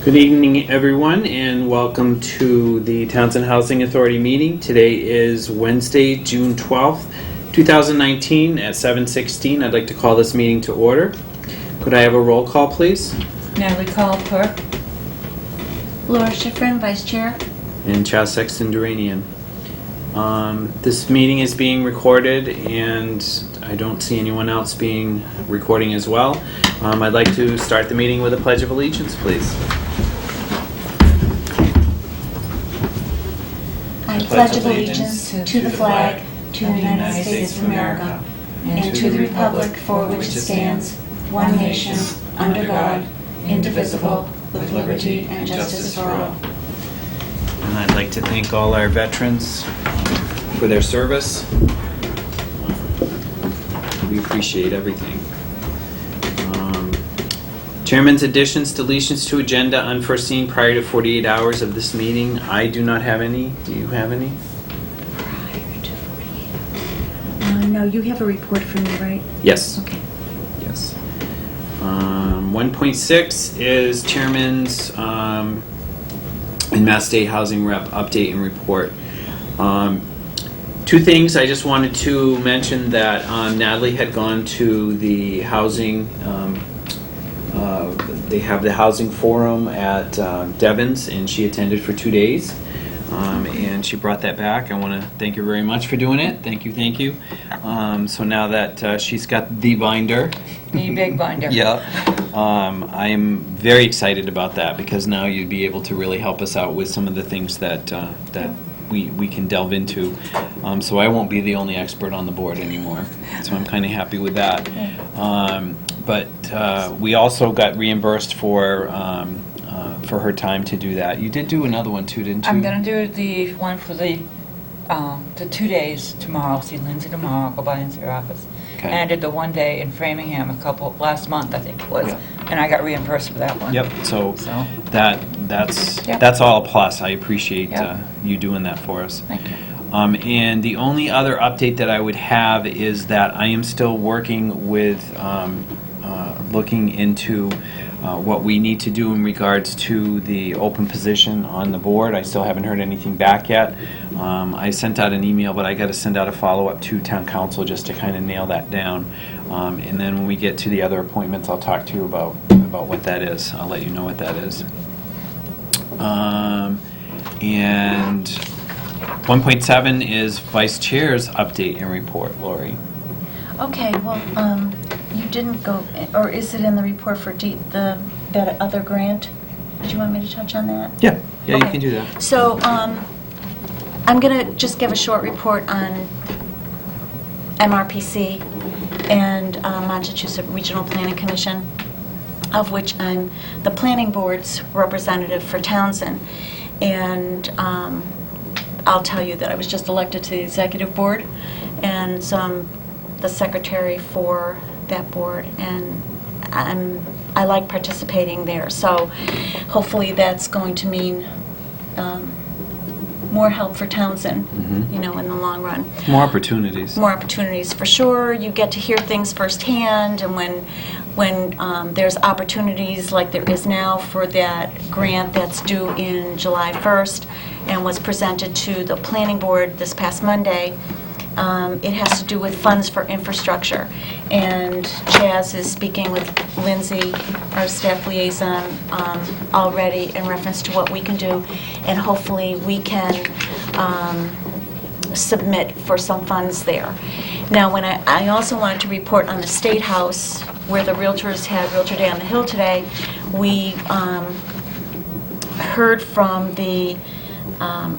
Good evening, everyone, and welcome to the Townsend Housing Authority meeting. Today is Wednesday, June 12th, 2019 at 7:16. I'd like to call this meeting to order. Could I have a roll call, please? Natalie Call, clerk. Laura Schifrin, Vice Chair. And Chaz Sexton Duranian. This meeting is being recorded, and I don't see anyone else being recording as well. I'd like to start the meeting with a Pledge of Allegiance, please. I pledge allegiance to the flag, to the United States of America, and to the republic for which it stands, one nation, under God, indivisible, with liberty and justice for all. And I'd like to thank all our veterans for their service. We appreciate everything. Chairman's additions, deletions to agenda unforeseen prior to 48 hours of this meeting. I do not have any. Do you have any? Prior to 48 hours. No, you have a report for me, right? Yes. Okay. Yes. 1.6 is Chairman's and Mass State Housing Rep update and report. Two things I just wanted to mention that Natalie had gone to the housing. They have the housing forum at Devon's, and she attended for 2 days, and she brought that back. I want to thank her very much for doing it. Thank you, thank you. So now that she's got the binder, The big binder. yeah, I am very excited about that because now you'd be able to really help us out with some of the things that we can delve into. So I won't be the only expert on the board anymore. So I'm kind of happy with that. But we also got reimbursed for her time to do that. You did do another one too, didn't you? I'm going to do the one for the 2 days tomorrow. See Lindsay tomorrow. Go by into her office. Okay. And I did the 1 day in Framingham last month, I think it was. Yeah. And I got reimbursed for that one. Yep. So that's Yep. that's all a plus. I appreciate Yep. you doing that for us. Thank you. And the only other update that I would have is that I am still working with looking into what we need to do in regards to the open position on the board. I still haven't heard anything back yet. I sent out an email, but I got to send out a follow-up to town council just to kind of nail that down. And then when we get to the other appointments, I'll talk to you about what that is. I'll let you know what that is. And 1.7 is Vice Chair's update and report, Lori. Okay, well, you didn't go, or is it in the report for that other grant? Did you want me to touch on that? Yeah, you Okay. can do that. So, I'm going to just give a short report on MRPC and Massachusetts Regional Planning Commission, of which I'm the planning board's representative for Townsend. And I'll tell you that I was just elected to the executive board, and so I'm the secretary for that board, and I like participating there. So hopefully that's going to mean more help for Townsend, Mhm. in the long run. More opportunities. More opportunities for sure. You get to hear things firsthand, and when there's opportunities like there is now for that grant that's due in July 1st and was presented to the planning board this past Monday, it has to do with funds for infrastructure. And Chaz is speaking with Lindsay, our staff liaison, already in reference to what we can do, and hopefully we can submit for some funds there. Now, when I also wanted to report on the State House, where the realtors had Realtor Day on the Hill today. We heard from the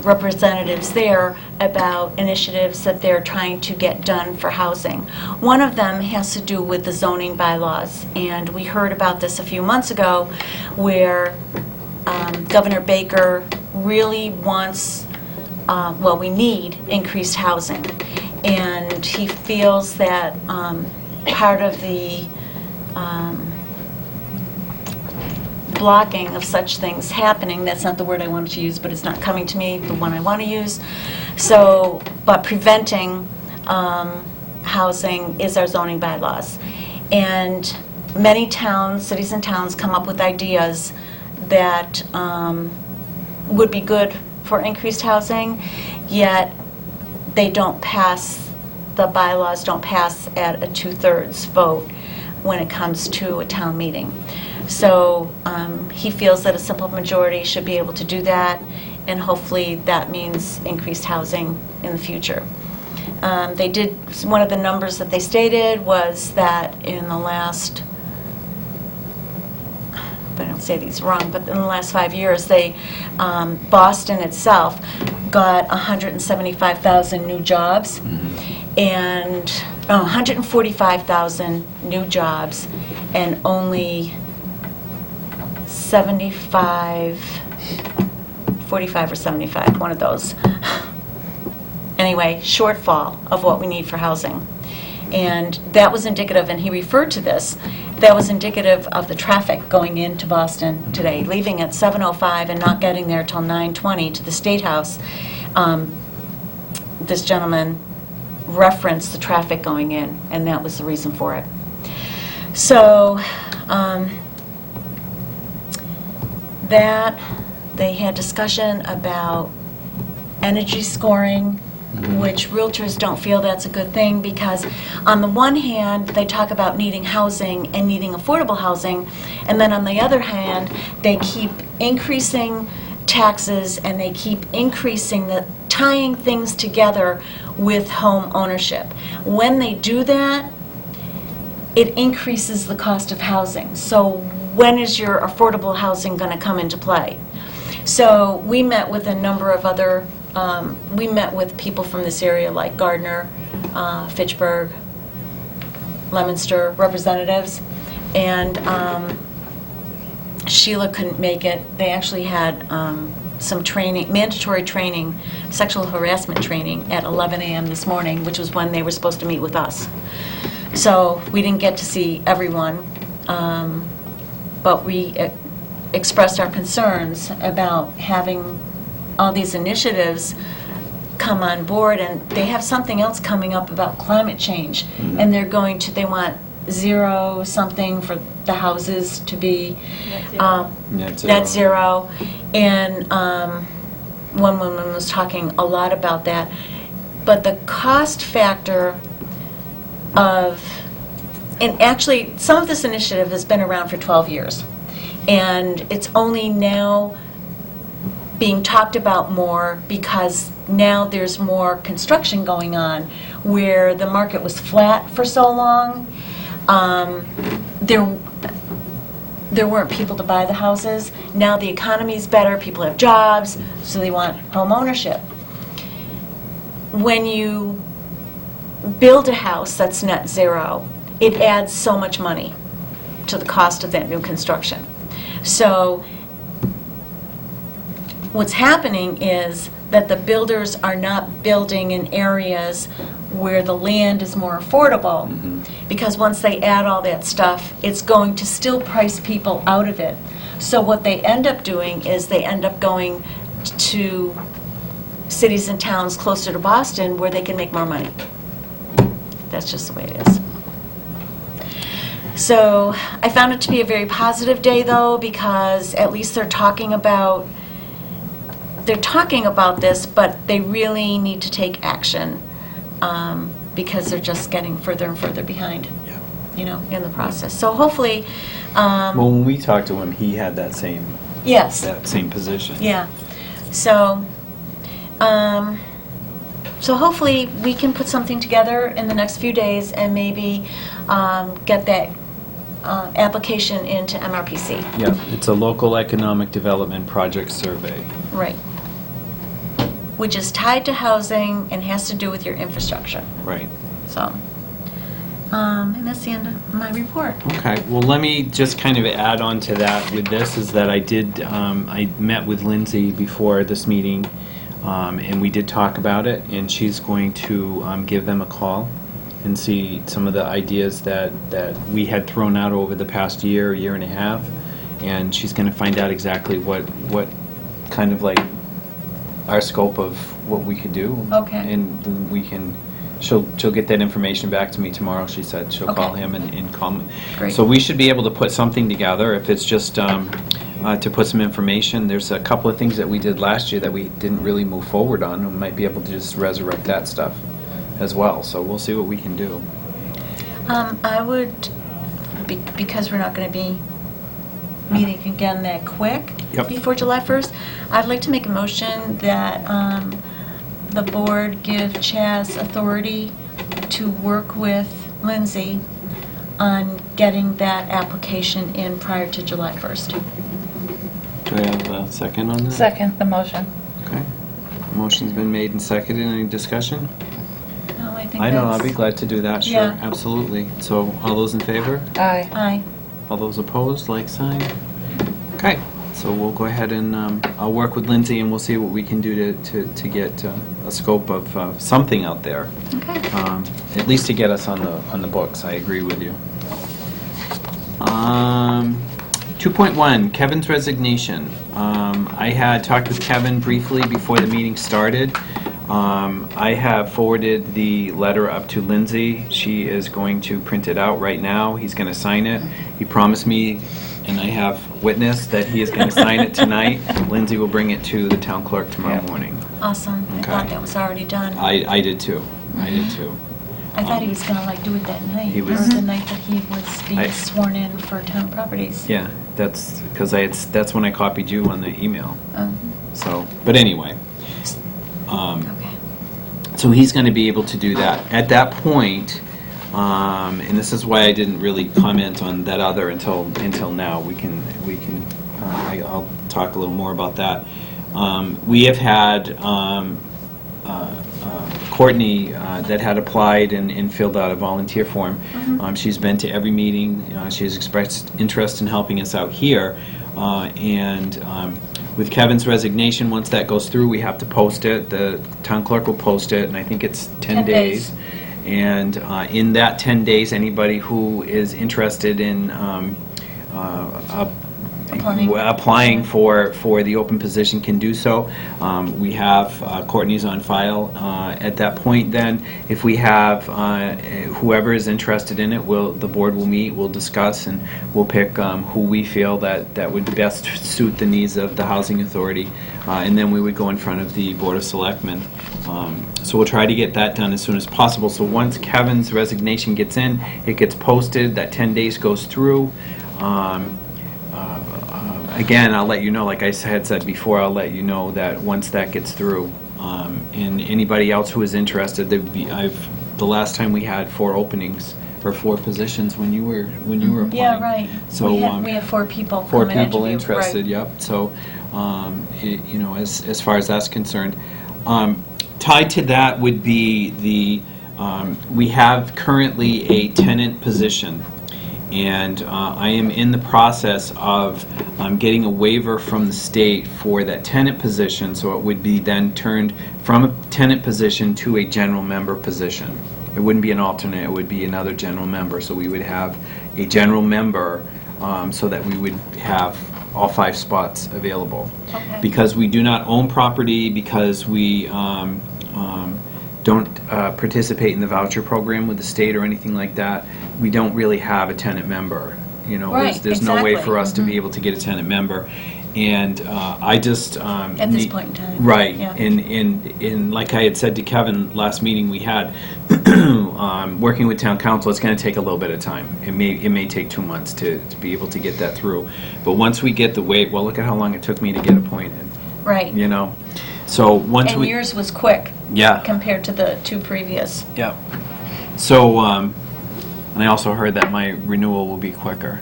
representatives there about initiatives that they're trying to get done for housing. One of them has to do with the zoning bylaws, and we heard about this a few months ago where Governor Baker really wants, we need increased housing, and he feels that part of the blocking of such things happening, that's not the word I wanted to use, but it's not coming to me, the one I want to use. So, but preventing housing is our zoning bylaws. And many towns, cities and towns come up with ideas that would be good for increased housing, yet they don't pass, the bylaws don't pass at a 2/3 vote when it comes to a town meeting. So he feels that a simple majority should be able to do that, and hopefully that means increased housing in the future. They did, one of the numbers that they stated was that in the last, I don't say these wrong, but in the last 5 years, they, Boston itself got 175,000 new jobs, and 145,000 new jobs, and only 45 or 75, one of those. Anyway, shortfall of what we need for housing. And that was indicative, and he referred to this, that was indicative of the traffic going into Boston today, leaving at 7:05 and not getting there till 9:20 to the State House. This gentleman referenced the traffic going in, and that was the reason for it. So, that, they had discussion about energy scoring, which realtors don't feel that's a good thing, because on the one hand, they talk about needing housing and needing affordable housing, and then on the other hand, they keep increasing taxes and they keep increasing the, tying things together with home ownership. When they do that, it increases the cost of housing. So when is your affordable housing going to come into play? So we met with a number of other, we met with people from this area like Gardner, Fitchburg, Leominster representatives, and Sheila couldn't make it. They actually had some training, mandatory training, sexual harassment training at 11 a.m. this morning, which was when they were supposed to meet with us. So we didn't get to see everyone, but we expressed our concerns about having all these initiatives come on board, and they have something else coming up about climate change, and they're going to, they want zero something for the houses to be net zero. And one woman was talking a lot about that, but the cost factor of, and actually some of this initiative has been around for 12 years, and it's only now being talked about more because now there's more construction going on, where the market was flat for so long. There weren't people to buy the houses. Now the economy's better, people have jobs, so they want home ownership. When you build a house that's net zero, it adds so much money to the cost of that new construction. So what's happening is that the builders are not building in areas where the land is more affordable, because once they add all that stuff, it's going to still price people out of it. So what they end up doing is they end up going to cities and towns closer to Boston where they can make more money. That's just the way it is. So I found it to be a very positive day, though, because at least they're talking about this, but they really need to take action, because they're just getting further and further behind, you know, in the process. So hopefully, Well, when we talked to him, he had that same position. Yeah. So, so hopefully we can put something together in the next few days and maybe get that application into MRPC. Yeah, it's a local economic development project survey. Right. Which is tied to housing and has to do with your infrastructure. Right. So, and that's the end of my report. Okay, well, let me just kind of add on to that with this, is that I did, I met with Lindsay before this meeting, and we did talk about it, and she's going to give them a call and see some of the ideas that we had thrown out over the past year and a half, and she's going to find out exactly what kind of like our scope of what we could do. Okay. And then we can, she'll get that information back to me tomorrow, she said. She'll call him and call me. Great. So we should be able to put something together. If it's just to put some information. There's a couple of things that we did last year that we didn't really move forward on. We might be able to just resurrect that stuff as well. So we'll see what we can do. I would, because we're not going to be meeting again that quick Yep. before July 1st, I'd like to make a motion that the board give Chaz authority to work with Lindsay on getting that application in prior to July 1st. Do I have a second on that? Second, the motion. Okay. Motion's been made and seconded. Any discussion? No, I think I know, I'll that's- be glad to do that, sure, Yeah. absolutely. So, all those in favor? Aye. Aye. All those opposed, like sign? Okay, so we'll go ahead and, I'll work with Lindsay and we'll see what we can do to get a scope of something out there. Okay. At least to get us on the books, I agree with you. 2.1, Kevin's resignation. I had talked with Kevin briefly before the meeting started. I have forwarded the letter up to Lindsay. She is going to print it out right now. He's going to sign it. He promised me, and I have witnessed that he is going to sign it tonight. Lindsay will bring it to the town clerk tomorrow morning. Awesome. I Okay. thought that was already done. I did too. I did too. I thought he was going to do it that night, He or was- the night that he was being I- sworn in for town properties. Yeah, that's because that's when I copied you on the email. Um, So, but anyway. Okay. So he's going to be able to do that. At that point, and this is why I didn't really comment on that other until now. I'll talk a little more about that. We have had Courtney that had applied and filled out a volunteer form. She's been to every meeting. She has expressed interest in helping us out here, and with Kevin's resignation, once that goes through, we have to post it. The town clerk will post it, and I think it's 10 days. And in that 10 days, anybody who is interested in applying for the open position can do so. We have Courtney's on file. At that point, then, if we have whoever is interested in it, the board will meet, we'll discuss, and we'll pick who we feel that would best suit the needs of the housing authority, and then we would go in front of the Board of Selectmen. So we'll try to get that done as soon as possible. So once Kevin's resignation gets in, it gets posted, that 10 days goes through. Again, I'll let you know, like I had said before, I'll let you know that once that gets through. And anybody else who is interested, the last time we had 4 openings, or 4 positions when you were applying. Yeah, right. So we had 4 people 4 come and people interview, interested, right. yep. So, as far as that's concerned. Tied to that would be we have currently a tenant position, and I am in the process of getting a waiver from the state for that tenant position, so it would be then turned from a tenant position to a general member position. It wouldn't be an alternate, it would be another general member, so we would have a general member so that we would have all 5 spots available. Okay. Because we do not own property, because we don't participate in the voucher program with the state or anything like that, we don't really have a tenant member. Right, There's no way exactly. for us to be able to get a tenant member. And I just... At this point in time. Right. Yeah. And like I had said to Kevin last meeting we had, working with town council, it's going to take a little bit of time. It may take 2 months to be able to get that through. But once we get the wait, well, look at how long it took me to get appointed. Right. So once And we... yours was quick Yeah. compared to the 2 previous. Yeah. So, and I also heard that my renewal will be quicker.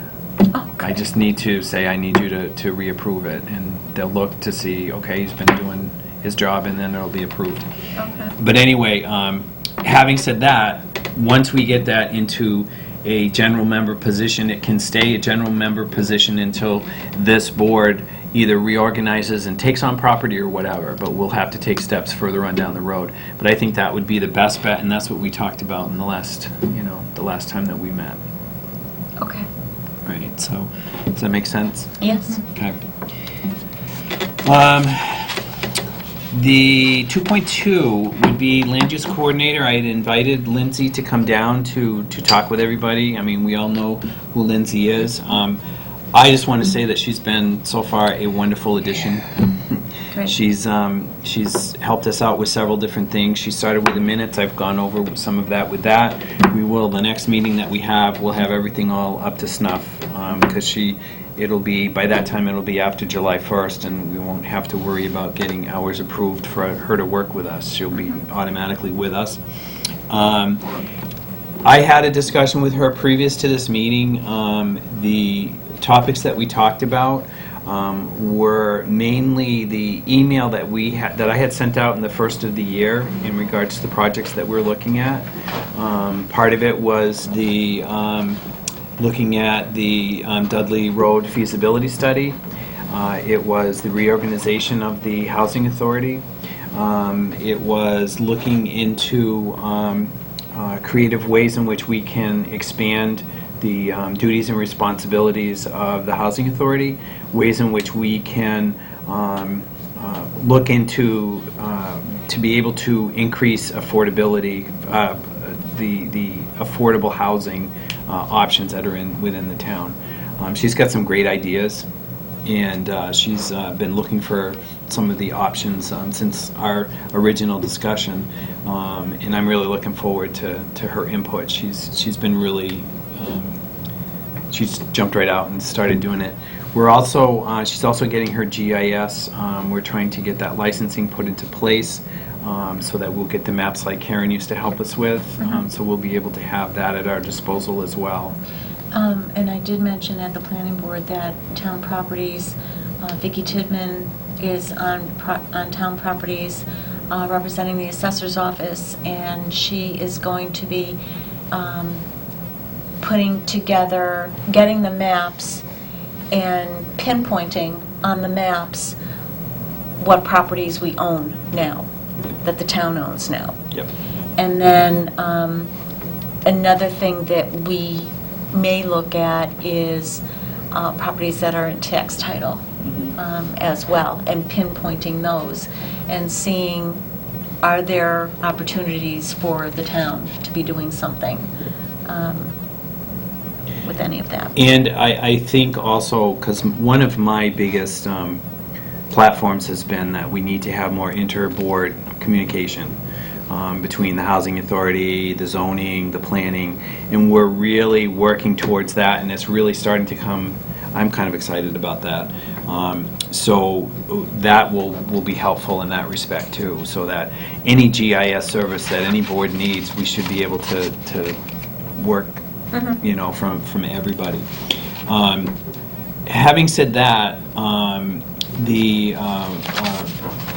Oh, I good. just need to say I need you to reapprove it, and they'll look to see, okay, he's been doing his job, and then it'll be approved. Okay. But anyway, having said that, once we get that into a general member position, it can stay a general member position until this board either reorganizes and takes on property or whatever, but we'll have to take steps further on down the road. But I think that would be the best bet, and that's what we talked about in the last time that we met. Okay. Right, so, does that make sense? Yes. Okay. The 2.2 would be land use coordinator. I had invited Lindsay to come down to talk with everybody. I mean, we all know who Lindsay is. I just want to say that she's been so far a wonderful addition. Great. She's helped us out with several different things. She started with the minutes. I've gone over some of that with that. We will, the next meeting that we have, we'll have everything all up to snuff, because it'll be, by that time, it'll be after July 1st, and we won't have to worry about getting hours approved for her to work with us. She'll be automatically with us. I had a discussion with her previous to this meeting. The topics that we talked about were mainly the email that I had sent out in the first of the year in regards to the projects that we're looking at. Part of it was the looking at the Dudley Road Feasibility Study. It was the reorganization of the Housing Authority. It was looking into creative ways in which we can expand the duties and responsibilities of the Housing Authority, ways in which we can look into to be able to increase affordability, the affordable housing options that are within the town. She's got some great ideas, and she's been looking for some of the options since our original discussion, and I'm really looking forward to her input. She's been really she's jumped right out and started doing it. We're also she's also getting her GIS. We're trying to get that licensing put into place so that we'll get the maps like Karen used to help us with. So we'll be able to have that at our disposal as well. And I did mention at the planning board that town properties, Vicky Chapman is on town properties representing the assessor's office, and she is going to be putting together, getting the maps and pinpointing on the maps what properties we own now, that the town owns now. Yep. And then another thing that we may look at is properties that are in tax title as well, and pinpointing those and seeing, are there opportunities for the town to be doing something with any of that. And I think also, because one of my biggest platforms has been that we need to have more inter-board communication between the Housing Authority, the zoning, the planning, and we're really working towards that, and it's really starting to come. I'm kind of excited about that. So that will be helpful in that respect too, so that any GIS service that any board needs, we should be able to work, you know, from everybody. Having said that,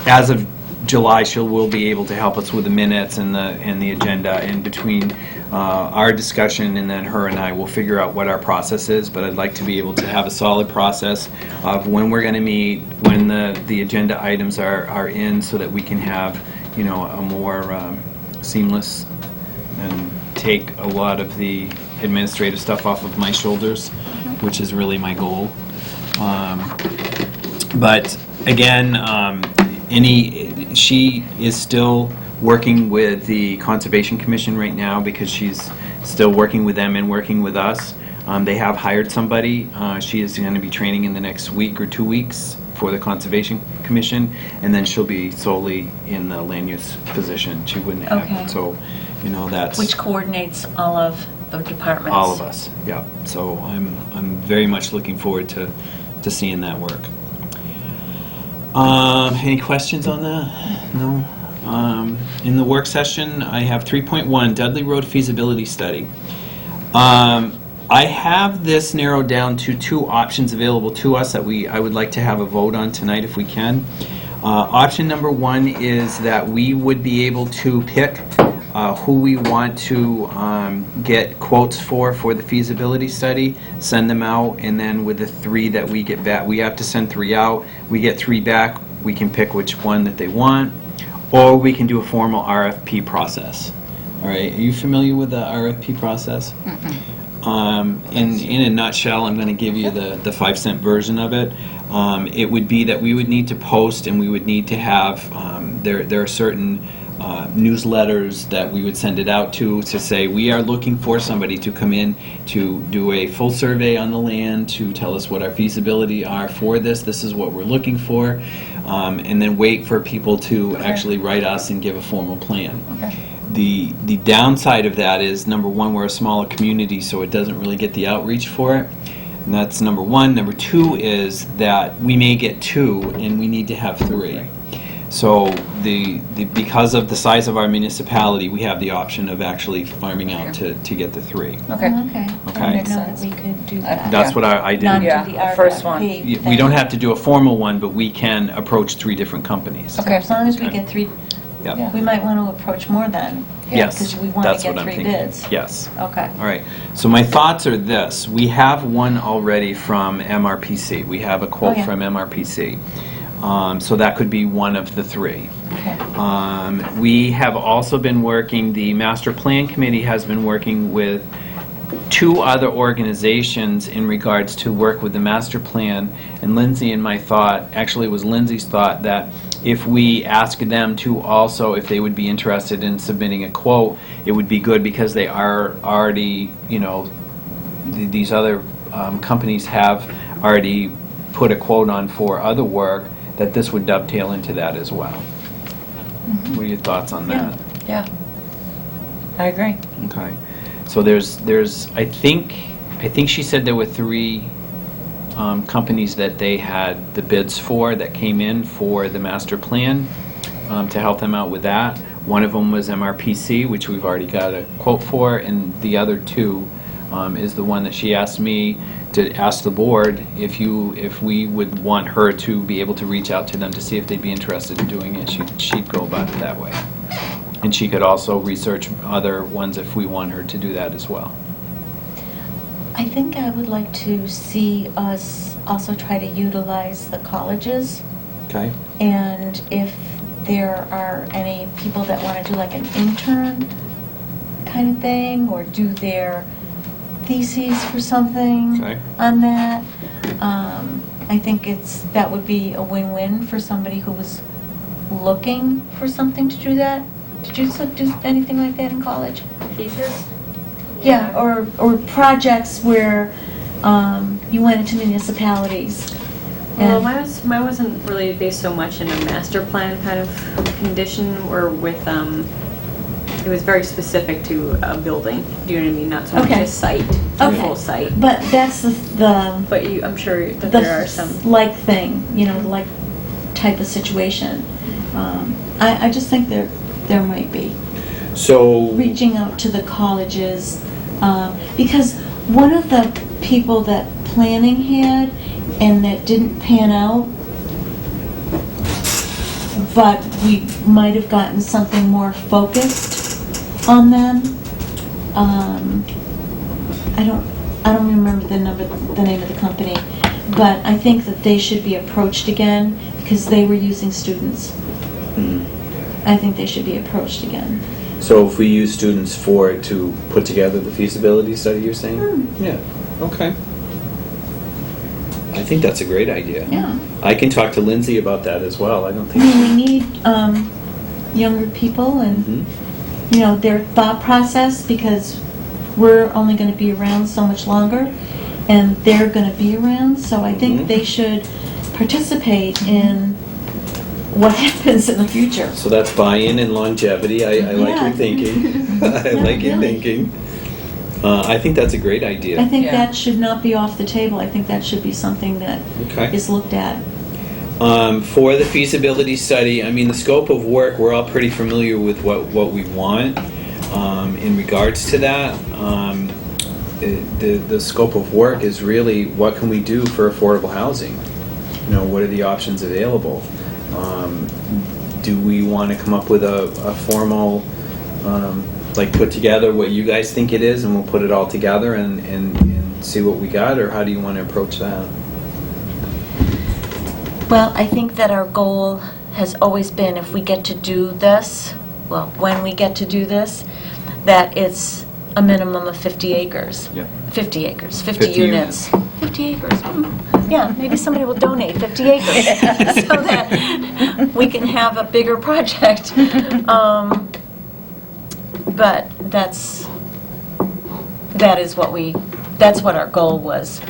as of July, she will be able to help us with the minutes and the agenda, and between our discussion and then her and I will figure out what our process is, but I'd like to be able to have a solid process of when we're going to meet, when the agenda items are in, so that we can have, you know, a more seamless, and take a lot of the administrative stuff off of my shoulders, which is really my goal. But again, she is still working with the Conservation Commission right now, because she's still working with them and working with us. They have hired somebody. She is going to be training in the next week or 2 weeks for the Conservation Commission, and then she'll be solely in the land use position. She wouldn't have it. So, you know, that's Which coordinates all of the departments. all of us. Yeah. So I'm very much looking forward to seeing that work. Any questions on that? No? In the work session, I have 3.1, Dudley Road Feasibility Study. I have this narrowed down to 2 options available to us that I would like to have a vote on tonight if we can. Option number 1 is that we would be able to pick who we want to get quotes for the feasibility study, send them out, and then with the 3 that we get back, we have to send 3 out, we get 3 back, we can pick which one that they want, or we can do a formal RFP process. All right, are you familiar with the RFP process? In a nutshell, I'm going to give you the 5-cent version of it. It would be that we would need to post, and we would need to have, there are certain newsletters that we would send it out to say, we are looking for somebody to come in to do a full survey on the land, to tell us what our feasibility are for this. This is what we're looking for. And then wait for people to actually write us and give a formal plan. Okay. The downside of that is, number one, we're a smaller community, so it doesn't really get the outreach for it. And that's number one. Number two is that we may get 2 and we need to have 3. So because of the size of our municipality, we have the option of actually farming out to get the 3. Okay. Okay. Okay. I didn't know that we could do that. That's Yeah. what I Not didn't. Yeah, do the the first one. RFP We don't thing. have to do a formal one, but we can approach 3 different companies. Okay. As long as we Okay. get 3, Yep. we might want to approach more then. Yes, Because we want that's to what get I'm 3 thinking. bids. Yes. Okay. All right. So my thoughts are this. We have one already from MRPC. We have a quote Oh, yeah. from MRPC. So that could be one of the 3. Okay. We have also been working, the Master Plan Committee has been working with 2 other organizations in regards to work with the master plan. And Lindsay and my thought, actually it was Lindsay's thought, that if we ask them to also, if they would be interested in submitting a quote, it would be good because they are already, these other companies have already put a quote on for other work, that this would dovetail into that as well. What are your thoughts on that? Yeah. I agree. Okay. So there's I think she said there were 3 companies that they had the bids for that came in for the master plan to help them out with that. One of them was MRPC, which we've already got a quote for, and the other 2 is the one that she asked me to ask the board if we would want her to be able to reach out to them to see if they'd be interested in doing it. She'd go about it that way. And she could also research other ones if we want her to do that as well. I think I would like to see us also try to utilize the colleges, Okay. and if there are any people that want to do like an intern kind of thing, or do their theses for something Okay. on that. I think that would be a win-win for somebody who was looking for something to do that. Did you do anything like that in college? Thesis? Yeah, or projects where you went into municipalities. Well, and- mine wasn't really based so much in a master plan kind of condition, or with, it was very specific to a building, do you know what I mean? Not so much Okay. a site, a Okay. full site. But that's the But I'm sure that there are some. like thing, like type of situation. I just think there might be. So Reaching out to the colleges, because one of the people that planning had and that didn't pan out, but we might have gotten something more focused on them. I don't remember the name of the company, but I think that they should be approached again because they were using students. I think they should be approached again. So if we use students to put together the feasibility study, you're saying? Yeah. Okay. I think that's a great idea. Yeah. I can talk to Lindsay about that as well. I don't I think. mean, we need younger people and Mhm. their thought process, because we're only going to be around so much longer, and they're going to be around. So I think Mhm. they should participate in what happens in the future. So that's buy-in and longevity. I like Yeah. your thinking. I like your really. thinking. I think that's a great idea. I think Yeah. that should not be off the table. I think that should be something that Okay. is looked at. For the feasibility study, I mean, the scope of work, we're all pretty familiar with what we want. In regards to that, the scope of work is really what can we do for affordable housing? What are the options available? Do we want to come up with a formal, put together what you guys think it is, and we'll put it all together and see what we got, or how do you want to approach that? Well, I think that our goal has always been, if we get to do this, when we get to do this, that it's a minimum of 50 acres. Yep. 50 acres, 50 50 units. 50 acres. Yeah, maybe somebody will donate 50 acres so that we can have a bigger project. But that's what our goal was.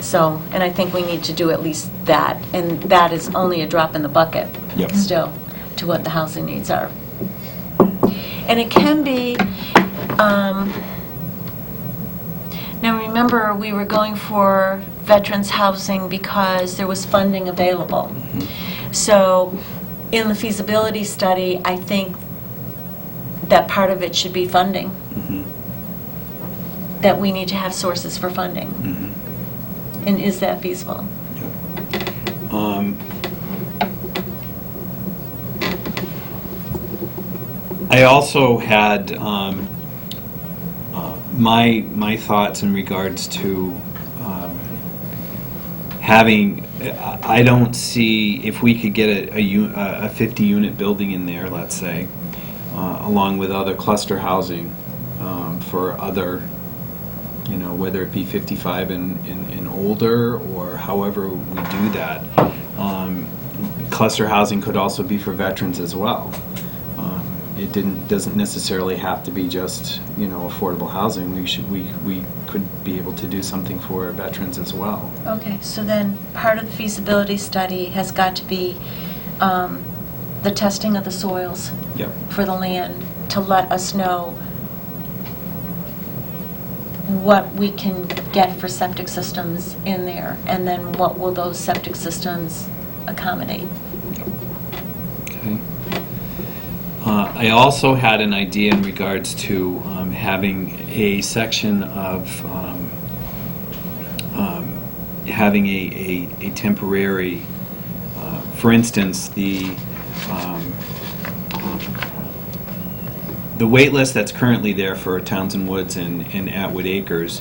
So, and I think we need to do at least that, and that is only a drop in the bucket Yep. still to what the housing needs are. And it can be, now remember, we were going for veterans housing because there was funding available. So in the feasibility study, I think that part of it should be funding. That we need to have sources for funding. And is that feasible? I also had my thoughts in regards to having. I don't see if we could get a 50-unit building in there, let's say, along with other cluster housing for other, whether it be 55 and older, or however we do that. Cluster housing could also be for veterans as well. It doesn't necessarily have to be just affordable housing. We could be able to do something for veterans as well. Okay, so then part of the feasibility study has got to be the testing of the soils Yep. for the land to let us know what we can get for septic systems in there, and then what will those septic systems accommodate. Okay. I also had an idea in regards to having a section of having a temporary, for instance, the wait list that's currently there for Townsend Woods and Atwood Acres,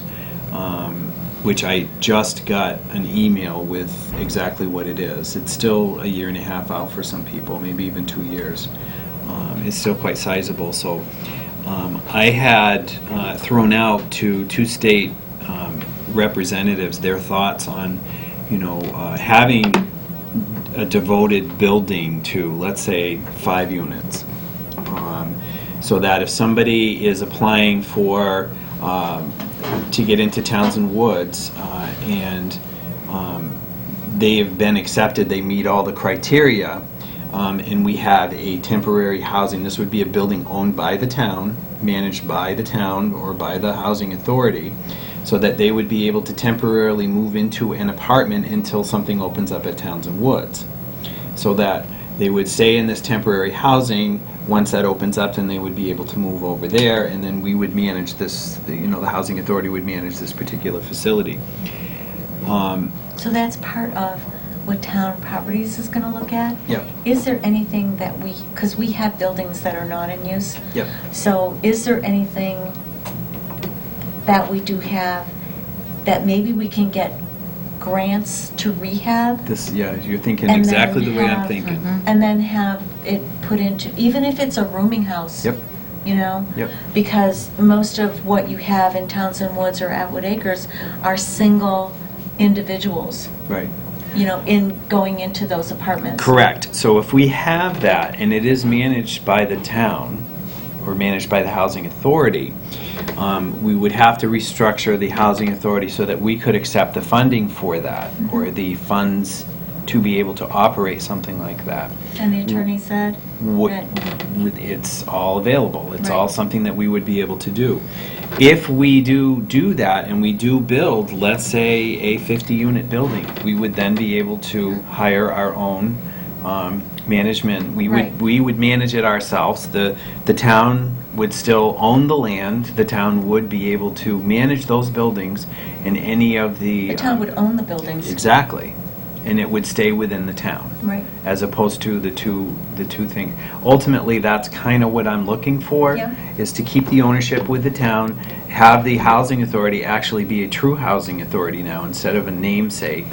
which I just got an email with exactly what it is. It's still a year and a half out for some people, maybe even 2 years. It's still quite sizable. So I had thrown out to two state representatives their thoughts on, having a devoted building to, let's say, 5 units. So that if somebody is applying for to get into Townsend Woods and they have been accepted, they meet all the criteria, and we had a temporary housing. This would be a building owned by the town, managed by the town or by the housing authority, so that they would be able to temporarily move into an apartment until something opens up at Townsend Woods. So that they would stay in this temporary housing. Once that opens up, then they would be able to move over there, and then we would manage this, the housing authority would manage this particular facility. So that's part of what Town Properties is going to look at? Yep. Is there anything that because we have buildings that are not in use, Yep. so is there anything that we do have that maybe we can get grants to rehab? You're thinking And exactly then the way I'm have- thinking. And then have it put into, even if it's a rooming house. Yep. Yep. Because most of what you have in Townsend Woods or Atwood Acres are single individuals, Right. in going into those apartments. Correct. So if we have that, and it is managed by the town, or managed by the housing authority, we would have to restructure the housing authority so that we could accept the funding for that, or the funds to be able to operate something like that. And the attorney said that, It's all available. It's Right. all something that we would be able to do. If we do that and we do build, let's say, a 50-unit building, we would then be able to hire our own management. Right. We would manage it ourselves. The town would still own the land. The town would be able to manage those buildings and any of the... the town would own the buildings. Exactly. And it would stay within the town. Right. As opposed to the two things. Ultimately, that's kind of what I'm looking for, Yeah. is to keep the ownership with the town, have the housing authority actually be a true housing authority now instead of a namesake,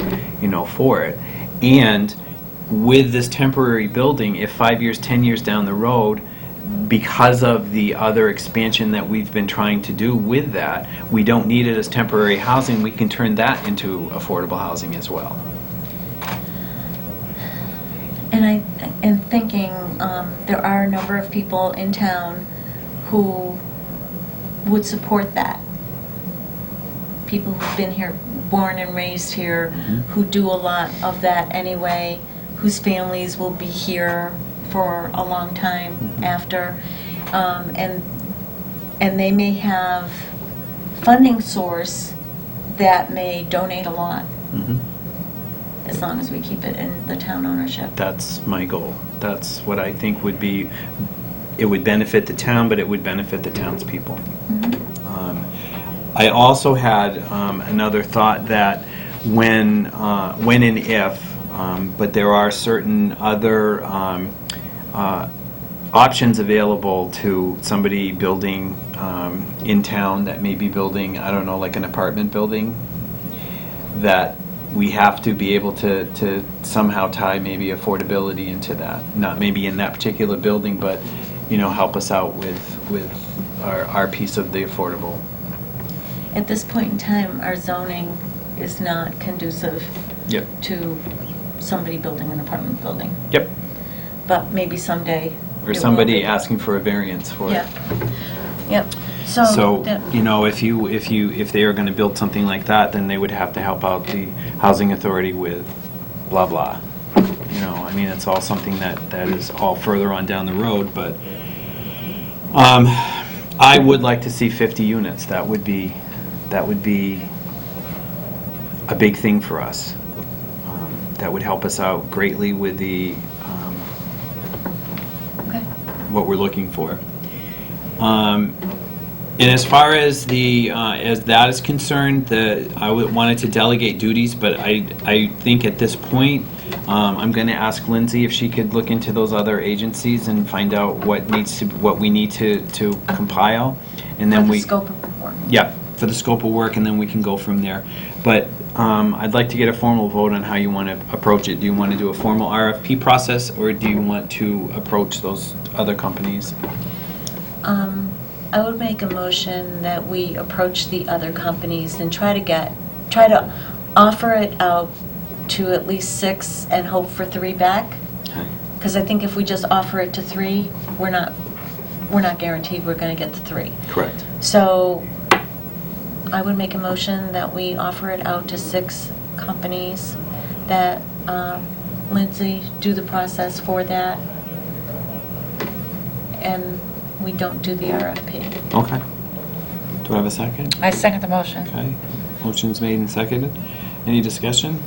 for it. And with this temporary building, if 5 years, 10 years down the road, because of the other expansion that we've been trying to do with that, we don't need it as temporary housing. We can turn that into affordable housing as well. And I am thinking there are a number of people in town who would support that. People who've been here, born and raised here, who do a lot of that anyway, whose families will be here for a long time after, and they may have funding source that may donate a lot, as long as we keep it in the town ownership. That's my goal. That's what I think would be, it would benefit the town, but it would benefit the townspeople. I also had another thought that when and if, but there are certain other options available to somebody building in town that may be building, I don't know, like an apartment building, that we have to be able to somehow tie maybe affordability into that. Not maybe in that particular building, but, you know, help us out with our piece of the affordable. At this point in time, our zoning is not conducive Yep. to somebody building an apartment building. Yep. But maybe someday. Or it will somebody be. asking for a variance for Yeah. it. Yep. So, yeah. you know, if they are going to build something like that, then they would have to help out the housing authority with blah blah. You know, I mean, it's all something that is all further on down the road, but I would like to see 50 units. That would be a big thing for us. That would help us out greatly with the Okay. what we're looking for. And as far as as that is concerned, I wanted to delegate duties, but I think at this point I'm going to ask Lindsay if she could look into those other agencies and find out what we need to compile, and then For the we scope of work. yeah, for the scope of work, and then we can go from there. But I'd like to get a formal vote on how you want to approach it. Do you want to do a formal RFP process, or do you want to approach those other companies? I would make a motion that we approach the other companies and try to offer it out to at least 6 and hope for 3 back. Okay. Because I think if we just offer it to 3, we're not guaranteed we're going to get the 3. Correct. So I would make a motion that we offer it out to 6 companies, that Lindsay do the process for that, and we don't do the RFP. Okay. Do I have a second? I second the motion. Okay. Motion's made and seconded. Any discussion?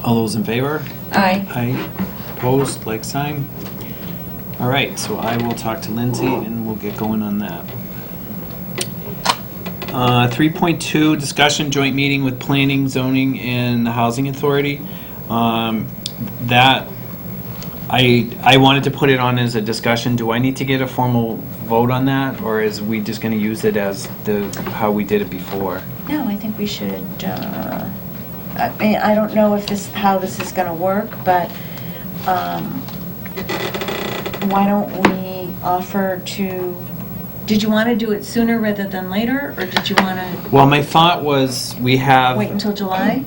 All those in favor? Aye. Aye. Opposed, like sign. All right, so I will talk to Lindsay and we'll get going on that. 3.2, discussion joint meeting with planning, zoning, and the housing authority. That I wanted to put it on as a discussion. Do I need to get a formal vote on that, or is we just going to use it as how we did it before? No, I think we should, I mean, I don't know how this is going to work, but why don't we offer to, did you want to do it sooner rather than later, or did you want to Well, my thought was we have. wait until July?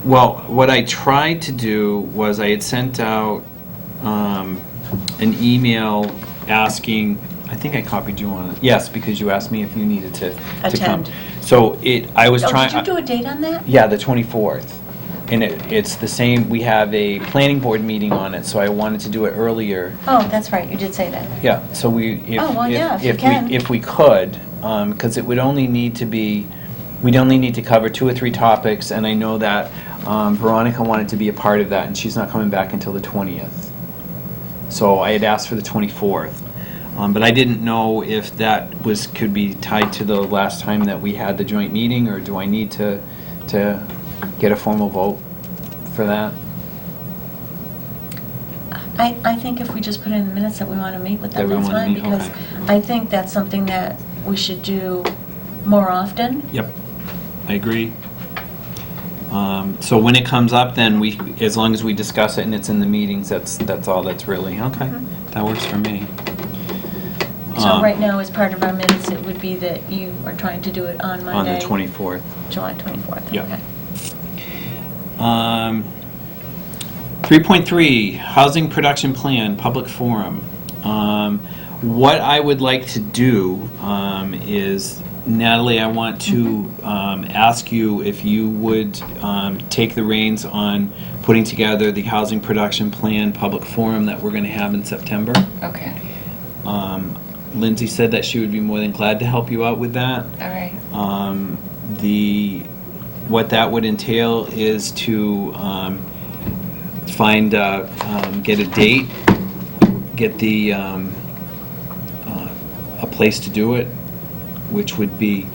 Well, what I tried to do was I had sent out an email asking, I think I copied you on it. Yes, because you asked me if you needed to come. Attend. So I was Oh, trying. did you do a date on that? Yeah, the 24th. And it's the same, we have a planning board meeting on it, so I wanted to do it earlier. Oh, that's right, you did say that. Yeah, so Oh, well, yeah, if you can. if we could, because it would only need to be, we'd only need to cover 2 or 3 topics, and I know that Veronica wanted to be a part of that, and she's not coming back until the 20th. So I had asked for the 24th. But I didn't know if that could be tied to the last time that we had the joint meeting, or do I need to get a formal vote for that? I think if we just put in the minutes that we want to meet with them, That we that's wanna fine, meet, because okay. I think that's something that we should do more often. Yep, I agree. So when it comes up, then as long as we discuss it and it's in the meetings, that's all that's really, okay, that works for me. So right now, as part of our minutes, it would be that you are trying to do it on On Monday? the 24th. July 24th? Yeah. Okay. 3.3, Housing Production Plan, Public Forum. What I would like to do is, Natalie, I want to ask you if you would take the reins on putting together the Housing Production Plan Public Forum that we're going to have in September. Okay, Lindsay said that she would be more than glad to help you out with that. all right. What that would entail is to find, get a date, get the, a place to do it, which would be,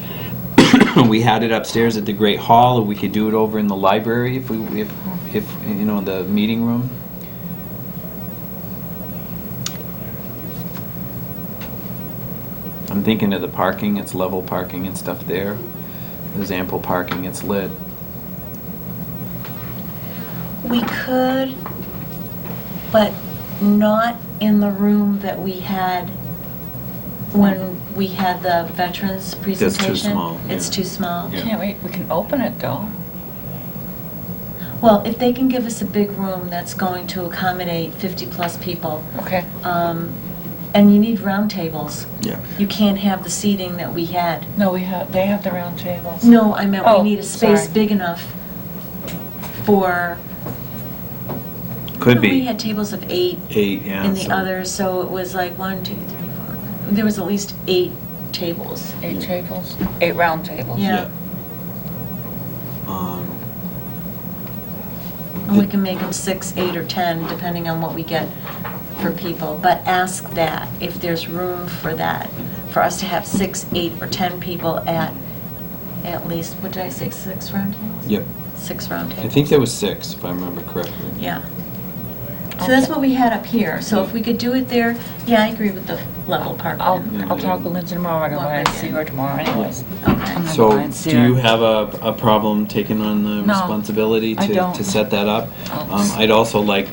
we had it upstairs at the Great Hall, or we could do it over in the library if you know, the meeting room. I'm thinking of the parking, it's level parking and stuff there. There's ample parking, it's lit. We could, but not in the room that we had when we had the veterans presentation. small, It's yeah. too small. Yeah. Can't wait, we can open it though. Well, if they can give us a big room that's going to accommodate 50-plus people, Okay, and you need round tables. Yeah. You can't have the seating that we had. no, they have the round tables. No, I meant Oh, we need a space sorry. big enough for, Could we be had tables of 8 8, yeah. in the so- others, so it was like 1, 2, 3, 4. There was at least 8 tables. 8 tables, 8 round tables. Yeah. Um, And we can make them 6, 8, or 10, depending on what we get for people. But ask that, if there's room for that, for us to have 6, 8, or 10 people at least, what did I say, 6 round tables? Yep. 6 round I tables. think there was 6, if I remember correctly. Yeah. So that's what we had up here. So if we could do it there, yeah, I agree with the level parking. I'll talk with Lindsay tomorrow, I'm gonna go by and see her tomorrow anyways. I'm Okay. gonna go So, by and see do her. you have a problem taking on the No, responsibility I to don't. set that up? Oh. I'd also like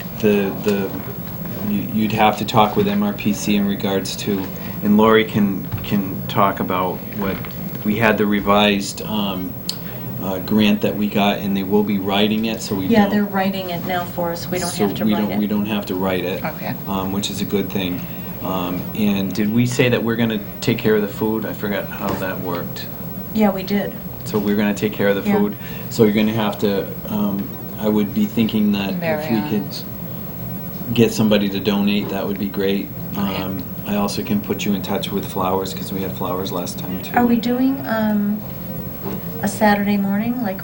you'd have to talk with MRPC in regards to, and Lori can talk about what, we had the revised grant that we got, and they will be writing it, so we Yeah, don't. they're writing it now for us. We don't so have to we write don't- it. We don't have to write it. Okay. Which is a good thing. And did we say that we're gonna take care of the food? I forgot how that worked. Yeah, we did. So we're gonna take care of the Yeah. food. So you're gonna have to, I would be thinking that if we Marianne. could get somebody to donate, that would be great. Okay. I also can put you in touch with Flowers, because we had Flowers last time too. Are we doing a Saturday morning like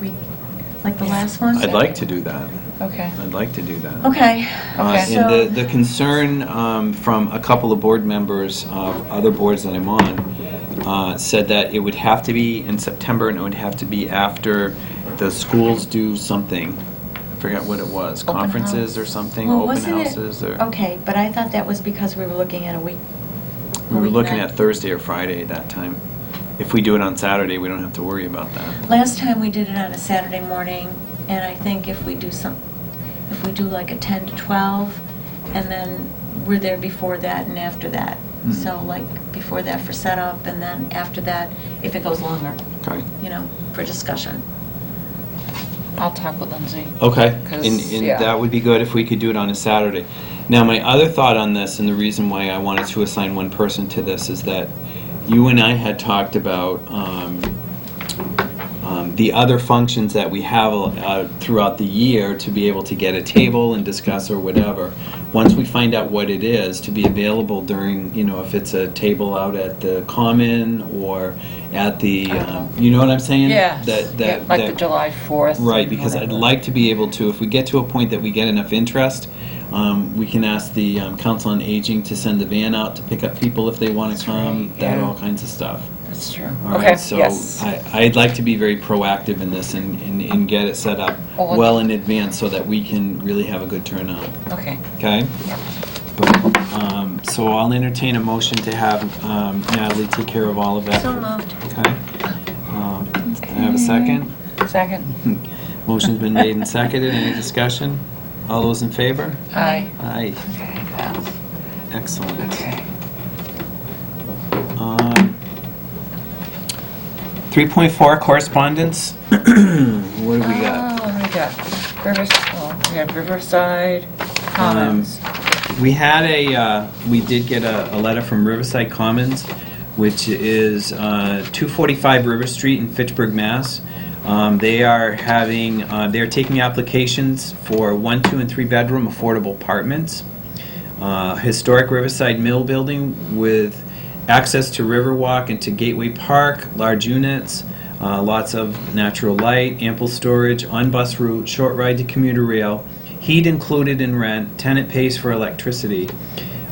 the last one? I'd like to do that. Okay, I'd like to do that. Okay. Okay. And So- the concern from a couple of board members of other boards that I'm on said that it would have to be in September, and it would have to be after the schools do something. I forgot what it was, Open conferences or house. something, Well, open wasn't it- houses or... Okay, but I thought that was because we were looking at a week. We were looking weeknight. at Thursday or Friday that time. If we do it on Saturday, we don't have to worry about that. Last time we did it on a Saturday morning, and I think if we do like a 10 to 12, and then we're there before that and after that. Mhm. So like before that for setup, and then after that, if it goes longer, Okay. for discussion. I'll talk with Lindsay. Okay, 'Cause, and yeah. that would be good if we could do it on a Saturday. Now, my other thought on this, and the reason why I wanted to assign one person to this, is that you and I had talked about the other functions that we have throughout the year to be able to get a table and discuss or whatever. Once we find out what it is, to be available during, if it's a table out at the Common or at the, you know what I'm saying? Yes, yeah, like the that- July 4th. Right, and because I'd whatever. like to be able to, if we get to a point that we get enough interest, we can ask the Council on Aging to send the van out to pick up people if they want That's to come, right, that yeah. all kinds of stuff. That's true. All Okay, right, so yes. I'd like to be very proactive in this and get it set up Well, well in advance so that we can really have a good turnout, Okay. okay? Good. So I'll entertain a motion to have Natalie take care of all of that. So moved. Okay. Can I have a second? Second. Motion's been made and seconded. Any discussion? All those in favor? Aye. Aye. Okay, pass. Excellent. Okay. 3.4 correspondence. What do we got? Oh, we got we have Riverside Commons. We had we did get a letter from Riverside Commons, which is 245 River Street in Fitchburg, Mass. They are they're taking applications for 1, 2, and 3 bedroom affordable apartments. Historic Riverside Mill building with access to Riverwalk and to Gateway Park, large units, lots of natural light, ample storage, on-bus route, short ride to commuter rail, heat included in rent, tenant pays for electricity.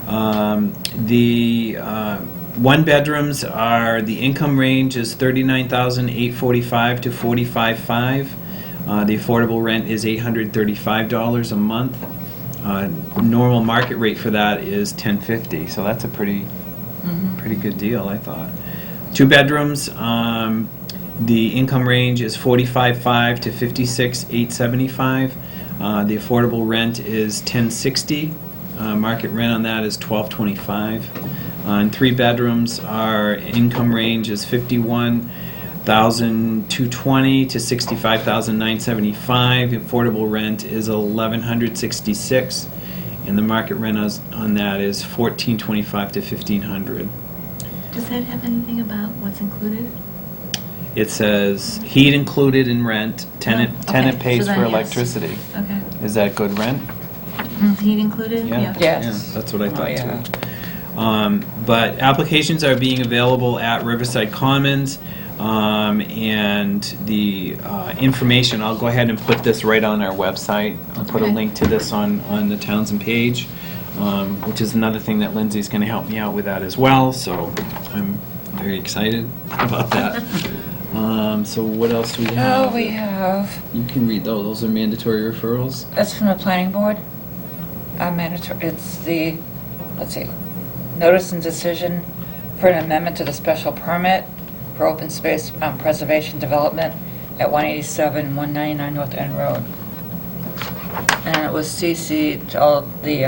The 1 bedrooms are, the income range is $39,845 to $45,500. The affordable rent is $835 a month. Normal market rate for that is $1050, so that's a pretty good deal, I thought. 2 bedrooms, the income range is $45,500 to $56,875. The affordable rent is $1060. Market rent on that is $1225. And 3 bedrooms, our income range is $51,220 to $65,975. Affordable rent is $1,166, and the market rent on that is $1,425 to $1,500. Does that have anything about what's included? It says heat included in rent. Tenant pays So then for yes. electricity. Okay. Is that good rent? Heat included? Yeah. Yes. Yeah, that's what I thought yeah. too. But applications are being available at Riverside Commons, and the information, I'll go ahead and put this right on our website. I'll put a Okay. link to this on the Townsend page, which is another thing that Lindsay's going to help me out with that as well, so I'm very excited about that. So what else do we have? Oh, we have, You can read those. Those are mandatory referrals. that's from the planning board. Mandatory, it's the, let's see, notice and decision for an amendment to the special permit for open space preservation development at 187, 199 North End Road. And it was CC'd to all the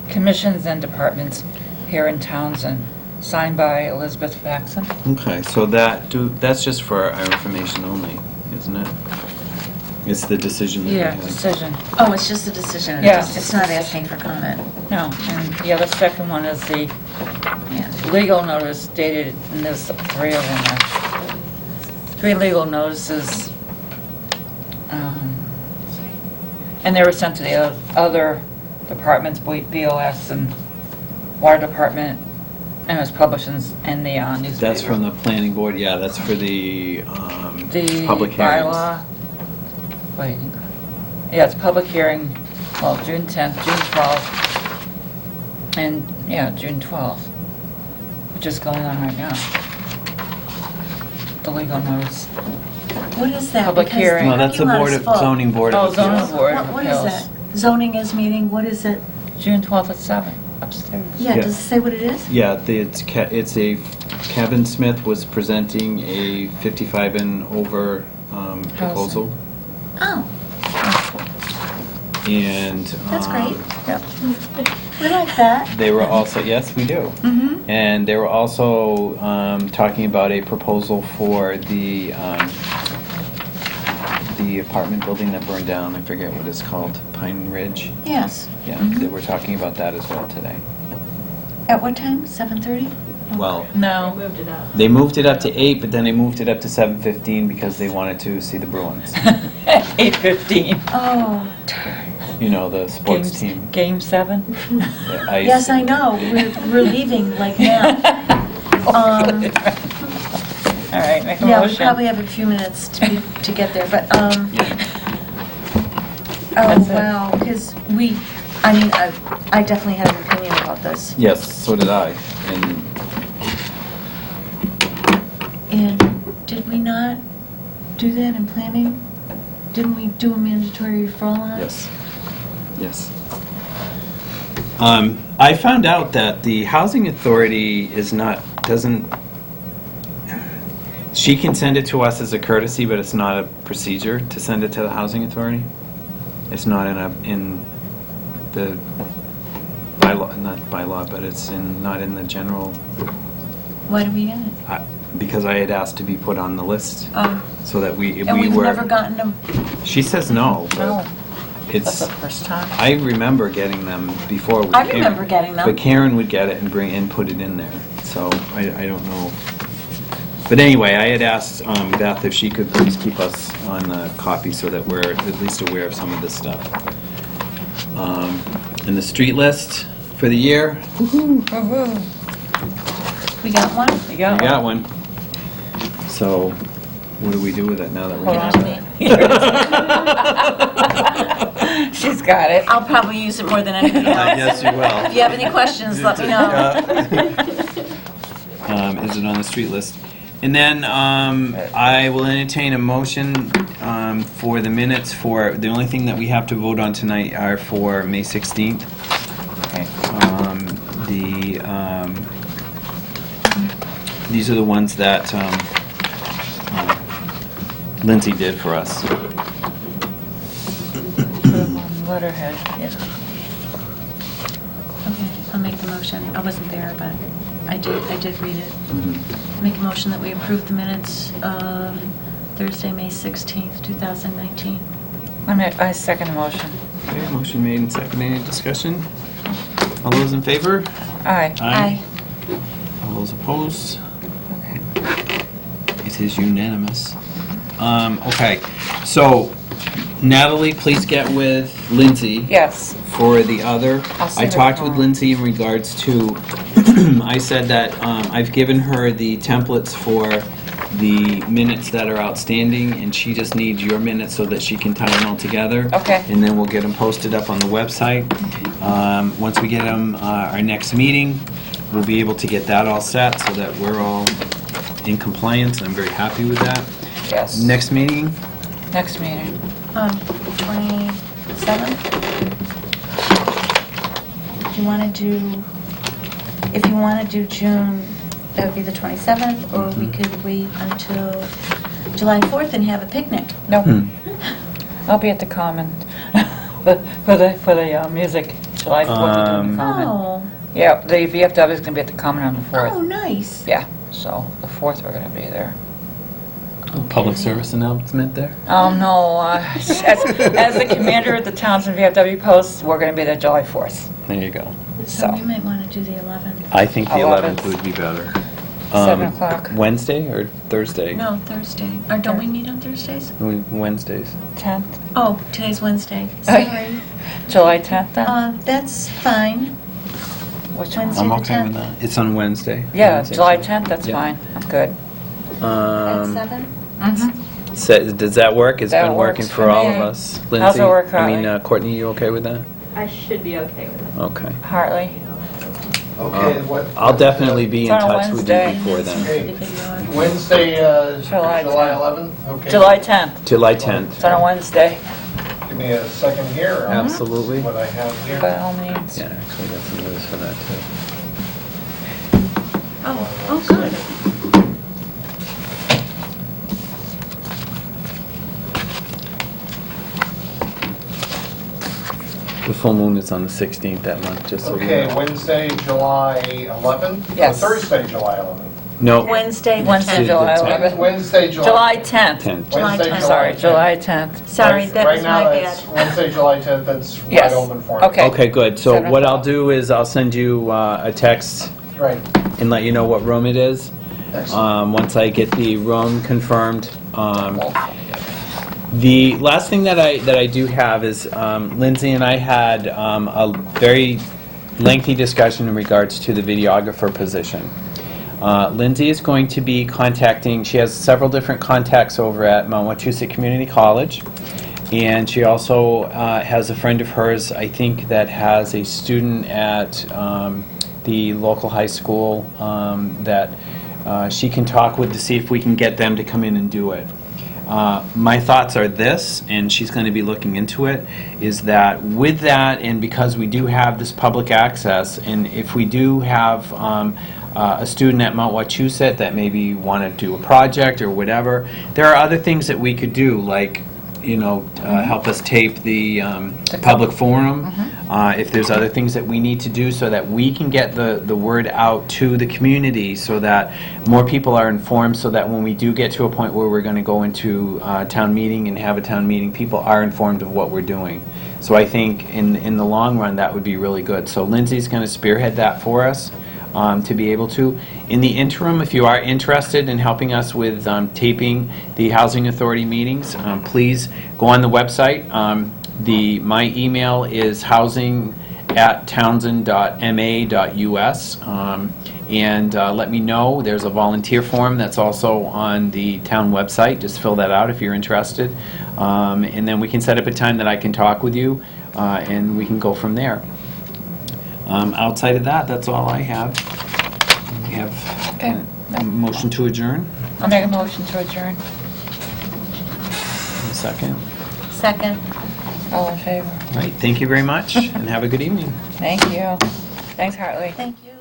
commissions and departments here in Townsend, signed by Elizabeth Faxon. Okay, so that's just for our information only, isn't it? It's the decision that we Yeah, had. decision. Oh, it's just a decision. Yeah. It's not asking for comment. No, and the other second one is the legal notice dated, and there's 3 of them. 3 legal notices. Let's see. And they were sent to the other departments, BOS and Water Department, and it was published in the newspaper. That's from the planning board, yeah, that's for the The public hearings. bylaw. Wait, yeah, it's public hearing, well, June 10th, June 12th, and, yeah, June 12th, which is going on right now. The legal notice. What is that? Public Because hearing. No, that's the parking lot board is of, full. zoning board Oh, of zoning appeals. board. What is that? Zoning is meeting, what is it? June 12th at 7, upstairs. Yeah, Yeah. does it say what it is? Yeah, it's a, Kevin Smith was presenting a 55 and over proposal, Oh, and that's great. Yep. We like that. they were also, yes, we do. Mm-hmm. And they were also talking about a proposal for the apartment building that burned down. I forget what it's called, Pine Ridge. Yes. Yeah, Mhm. they were talking about that as well today. At what time? 7:30? Well, No. Moved it up. they moved it up to 8, but then they moved it up to 7:15 because they wanted to see the Bruins. 8:15. Oh, You know, the sports team. Game 7? the ice. yes, I know. We're leaving like now. All right, make a Yeah, we motion. probably have a few minutes to get there, but, Yeah. oh, That's it. wow, because I definitely had an opinion about this. Yes, so did I. And did we not do that in planning? Didn't we do a mandatory referral on it? Yes. Yes. I found out that the housing authority she can send it to us as a courtesy, but it's not a procedure to send it to the housing authority. It's not in the bylaw, not bylaw, but it's not in the general. Why do we get it? because I had asked to be put on the list, so that we And we we've were. never gotten them. She says no, but No, that's it's. the first time. I remember getting them before. With I Karen. remember getting them. But Karen would get it and put it in there. So I don't know. But anyway, I had asked Beth if she could please keep us on the copy so that we're at least aware of some of this stuff. And the street list for the year, Woo-hoo. We got one? You we got got one? one. So what do we do with it now that we're Hold getting on. it? She's got it. I'll probably use it more than anything I else. guess you will. If you have any questions, let me know. Is it on the street list? And then I will entertain a motion for the minutes for, the only thing that we have to vote on tonight are for May 16th. Okay. These are the ones that Lindsay did for us. Put them on letterhead. Yeah. Okay, I'll make the motion. I wasn't there, but I did read it. Make a motion that we approve the minutes of Thursday, May 16th, 2019. I second the motion. Okay, motion made and seconded. Any discussion? All those in favor? Aye. All those opposed? Okay. It is unanimous. Okay, so Natalie, please get with Lindsay. Yes. For the other, I'll see I her talked with tomorrow. Lindsay in regards to, I said that I've given her the templates for the minutes that are outstanding, and she just needs your minutes so that she can tie them all together. Okay. And then we'll get them posted up on the website. Once we get them, our next meeting, we'll be able to get that all set so that we're all in compliance. I'm very happy with that. Yes. Next meeting? Next meeting. 27th? If you want to do June, that would be the 27th, or we could wait until July 4th and have a picnic. No. I'll be at the Common for the music. July 4th, we're doing the Common. Oh, Yeah, the VFW is going to be at the Common on the 4th. oh, nice. Yeah, so the 4th we're going to be there. Public service announcement there? Oh, no, as the commander of the Townsend VFW post, we're going to be there July 4th. There you go. So So. we might want to do the 11th. I think the 11th. 11th would be better. 7 o'clock. Wednesday or Thursday? No, Thursday. Or don't we meet on Thursdays? Wednesdays. 10th. Oh, today's Wednesday. Okay. Sorry. July 10th then? That's fine. Which one? Wednesday. I'm the okay with 10th. that. It's on Wednesday. Yeah, Wednesday, July so- 10th, that's Yeah. fine. I'm good. At 7? Does that work? It's That been working works for for all me. of us. Lindsay? How's it work, I mean, Harley? Courtney, you okay with that? I should be okay with it. Okay. Hartley? Okay, what? I'll definitely be in It's on a touch with you Wednesday. before then. Okay, Wednesday, July July 10th. 11th? Okay. July 10th. July It's 10th. on a Wednesday, Give me a second here. I'll see Absolutely. What I have by here. all means. Yeah, actually, got some news for that too. Oh, good. The full moon is on the 16th that month, just so you Okay, know. Wednesday, July 11th? Yes. Thursday, July 11th. No, Wednesday, the Wednesday, 10th. July the 10th. 11th. Wednesday, July. July 10th. 10th. July Wednesday, 10th. Sorry, July 10th. 10th. Sorry, that was my Right now, that's bad. Wednesday, July 10th, that's wide Yes. open for me. Okay. Okay, good. So 7 what I'll o'clock. do is I'll send you a text Right. and let you know what room it is. Excellent. Once I get the room confirmed. The last thing that I do have is Lindsay and I had a very lengthy discussion in regards to the videographer position. Lindsay is going to be contacting, she has several different contacts over at Mount Wachusett Community College, and she also has a friend of hers, I think, that has a student at the local high school that she can talk with to see if we can get them to come in and do it. My thoughts are this, and she's going to be looking into it, is that with that, and because we do have this public access, and if we do have a student at Mount Wachusett that maybe want to do a project or whatever, there are other things that we could do, like, help us tape the public forum. if there's other things that we need to do so that we can get the word out to the community so that more people are informed, so that when we do get to a point where we're going to go into town meeting and have a town meeting, people are informed of what we're doing. So I think in the long run, that would be really good. So Lindsay's going to spearhead that for us to be able to. In the interim, if you are interested in helping us with taping the Housing Authority meetings, please go on the website. My email is housing@townsend.ma.us, and let me know. There's a volunteer form that's also on the town website. Just fill that out if you're interested, and then we can set up a time that I can talk with you, and we can go from there. Outside of that, that's all I have. We have Okay. a motion to adjourn. I'll make a motion to adjourn. A second. Second. All in favor? All right, thank you very much, and have a good evening. Thank you. Thanks, Hartley. Thank you.